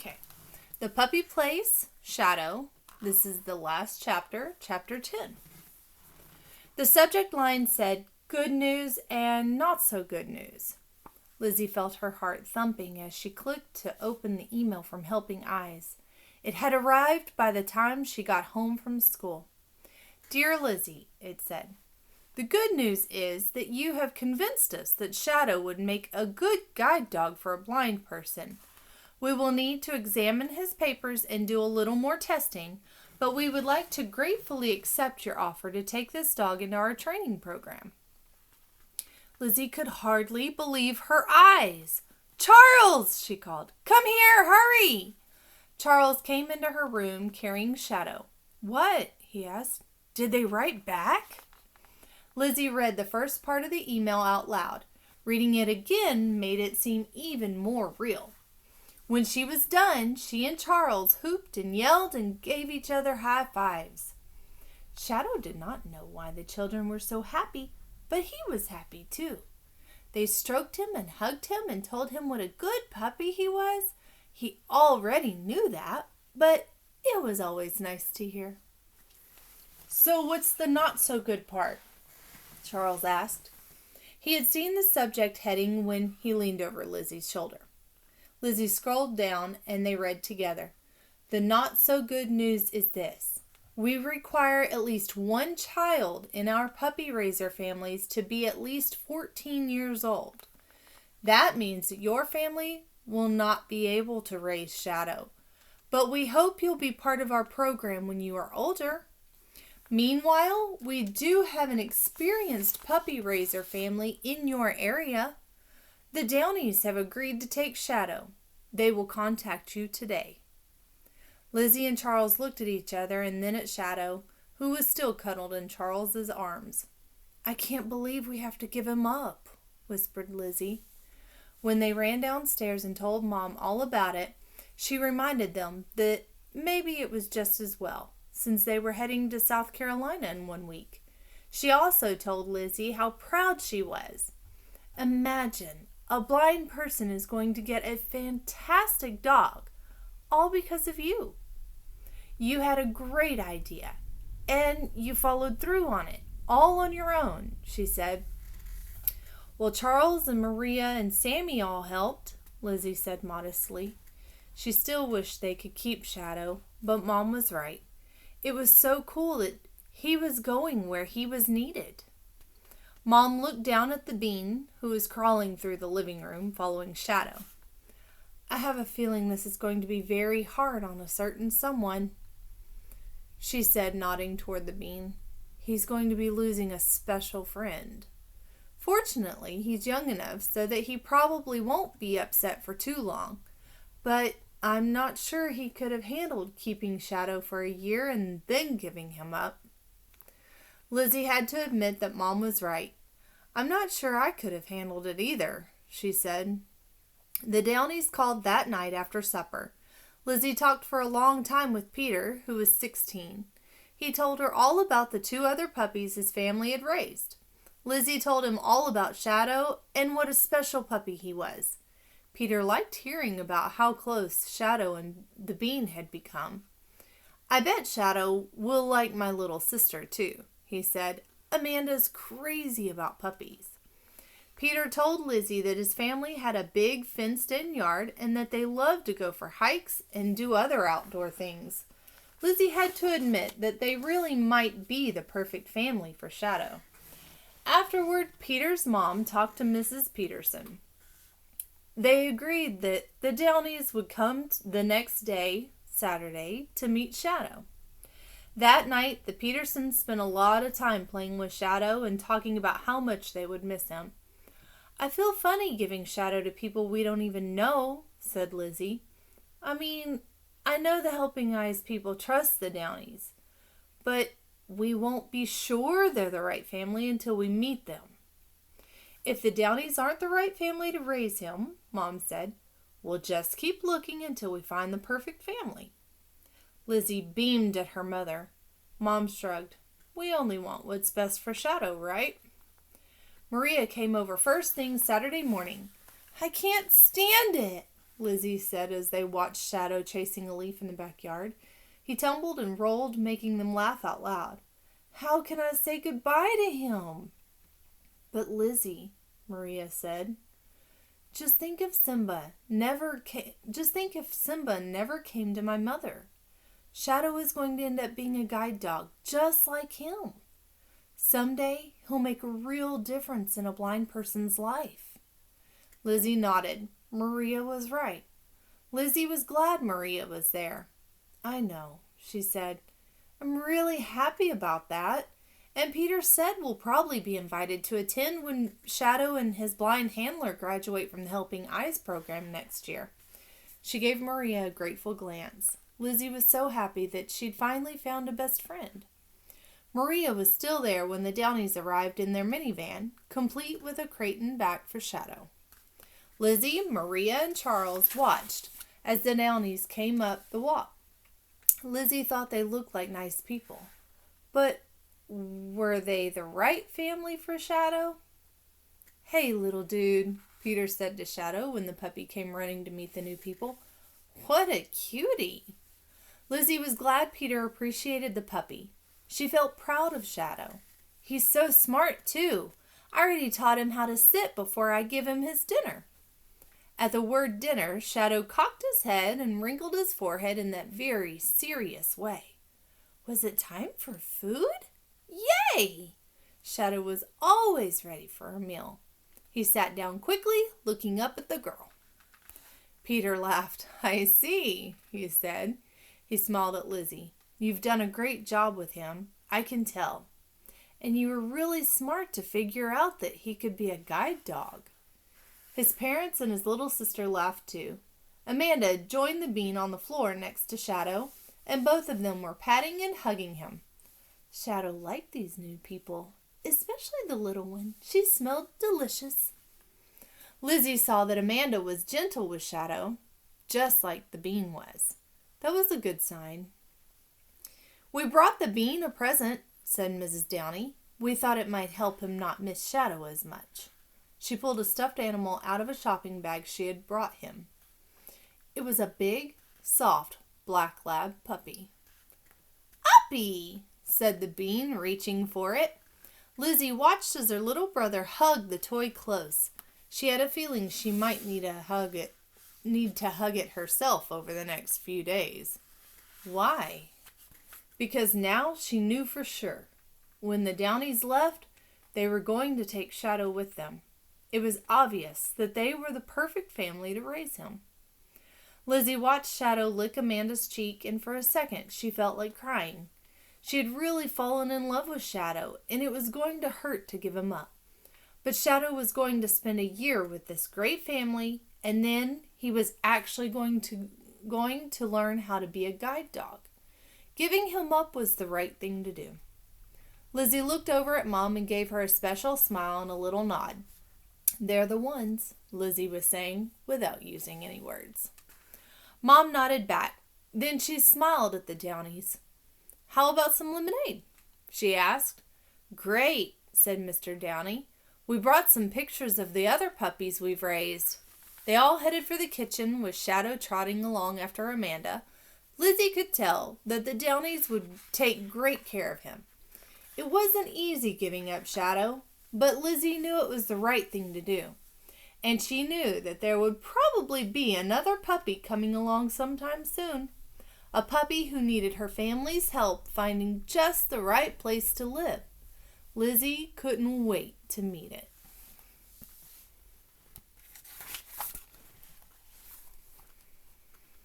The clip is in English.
Okay. The Puppy Plays Shadow. This is the last chapter, chapter 10. The subject line said, "Good news and not so good news." Lizzie felt her heart thumping as she clicked to open the email from Helping Eyes. It had arrived by the time she got home from school. "Dear Lizzie," it said, "the good news is that you have convinced us that Shadow would make a good guide dog for a blind person. We will need to examine his papers and do a little more testing, but we would like to gratefully accept your offer to take this dog into our training program." Lizzie could hardly believe her eyes. "Charles!" she called. "Come here, hurry!" Charles came into her room carrying Shadow. "What?" he asked. "Did they write back?" Lizzie read the first part of the email out loud. Reading it again made it seem even more real. When she was done, she and Charles hooped and yelled and gave each other high fives. Shadow did not know why the children were so happy, but he was happy too. They stroked him and hugged him and told him what a good puppy he was. He already knew that, but it was always nice to hear. "So what's the not so good part?" Charles asked. He had seen the subject heading when he leaned over Lizzie's shoulder. Lizzie scrolled down and they read together. "The not so good news is this. We require at least one child in our puppy raiser families to be at least 14 years old. That means that your family will not be able to raise Shadow, but we hope you'll be part of our program when you are older. Meanwhile, we do have an experienced puppy raiser family in your area. The Downies have agreed to take Shadow. They will contact you today." Lizzie and Charles looked at each other and then at Shadow, who was still cuddled in Charles's arms. "I can't believe we have to give him up," whispered Lizzie. When they ran downstairs and told Mom all about it, she reminded them that maybe it was just as well, since they were heading to South Carolina in 1 week. She also told Lizzie how proud she was. "Imagine, a blind person is going to get a fantastic dog, all because of you. You had a great idea, and you followed through on it, all on your own," she said. "Well, Charles and Maria and Sammy all helped," Lizzie said modestly. She still wished they could keep Shadow, but Mom was right. It was so cool that he was going where he was needed. Mom looked down at the bean, who was crawling through the living room, following Shadow. "I have a feeling this is going to be very hard on a certain someone," she said, nodding toward the bean. "He's going to be losing a special friend. Fortunately, he's young enough so that he probably won't be upset for too long, but I'm not sure he could have handled keeping Shadow for a year and then giving him up." Lizzie had to admit that Mom was right. "I'm not sure I could have handled it either," she said. The Downies called that night after supper. Lizzie talked for a long time with Peter, who was 16. He told her all about the 2 other puppies his family had raised. Lizzie told him all about Shadow and what a special puppy he was. Peter liked hearing about how close Shadow and the bean had become. "I bet Shadow will like my little sister too," he said. "Amanda's crazy about puppies." Peter told Lizzie that his family had a big fenced-in yard and that they loved to go for hikes and do other outdoor things. Lizzie had to admit that they really might be the perfect family for Shadow. Afterward, Peter's mom talked to Mrs. Peterson. They agreed that the Downies would come the next day, Saturday, to meet Shadow. That night, the Petersons spent a lot of time playing with Shadow and talking about how much they would miss him. "I feel funny giving Shadow to people we don't even know," said Lizzie. "I mean, I know the Helping Eyes people trust the Downies, but we won't be sure they're the right family until we meet them." "If the Downies aren't the right family to raise him," Mom said, "we'll just keep looking until we find the perfect family." Lizzie beamed at her mother. Mom shrugged. "We only want what's best for Shadow, right?" Maria came over first thing Saturday morning. "I can't stand it," Lizzie said as they watched Shadow chasing a leaf in the backyard. He tumbled and rolled, making them laugh out loud. How can I say goodbye to him? But Lizzie, Maria said, just think if Simba never came to my mother. Shadow is going to end up being a guide dog, just like him. Someday, he'll make a real difference in a blind person's life. Lizzie nodded. Maria was right. Lizzie was glad Maria was there. I know, she said. I'm really happy about that. And Peter said we'll probably be invited to attend when Shadow and his blind handler graduate from the Helping Eyes program next year. She gave Maria a grateful glance. Lizzie was so happy that she'd finally found a best friend. Maria was still there when the Downies arrived in their minivan, complete with a crate and back for Shadow. Lizzie, Maria, and Charles watched as the Downies came up the walk. Lizzie thought they looked like nice people. But were they the right family for Shadow? Hey, little dude, Peter said to Shadow when the puppy came running to meet the new people. What a cutie! Lizzie was glad Peter appreciated the puppy. She felt proud of Shadow. He's so smart, too. I already taught him how to sit before I give him his dinner. At the word dinner, Shadow cocked his head and wrinkled his forehead in that very serious way. Was it time for food? Yay! Shadow was always ready for a meal. He sat down quickly, looking up at the girl. Peter laughed. I see, he said. He smiled at Lizzie. You've done a great job with him, I can tell. And you were really smart to figure out that he could be a guide dog. His parents and his little sister laughed too. Amanda joined the bean on the floor next to Shadow, and both of them were patting and hugging him. Shadow liked these new people, especially the little one. She smelled delicious. Lizzie saw that Amanda was gentle with Shadow, just like the bean was. That was a good sign. We brought the bean a present, said Mrs. Downey. We thought it might help him not miss Shadow as much. She pulled a stuffed animal out of a shopping bag she had brought him. It was a big, soft, black lab puppy. Uppy, said the bean, reaching for it. Lizzie watched as her little brother hugged the toy close. She had a feeling she might need to hug it herself over the next few days. Why? Because now she knew for sure. When the Downies left, they were going to take Shadow with them. It was obvious that they were the perfect family to raise him. Lizzie watched Shadow lick Amanda's cheek, and for a second she felt like crying. She had really fallen in love with Shadow, and it was going to hurt to give him up. But Shadow was going to spend a year with this great family, and then he was actually going to learn how to be a guide dog. Giving him up was the right thing to do. Lizzie looked over at Mom and gave her a special smile and a little nod. They're the ones, Lizzie was saying, without using any words. Mom nodded back. Then she smiled at the Downies. How about some lemonade? She asked. Great, said Mr. Downey. We brought some pictures of the other puppies we've raised. They all headed for the kitchen, with Shadow trotting along after Amanda. Lizzie could tell that the Downies would take great care of him. It wasn't easy giving up Shadow, but Lizzie knew it was the right thing to do. And she knew that there would probably be another puppy coming along sometime soon. A puppy who needed her family's help finding just the right place to live. Lizzie couldn't wait to meet it.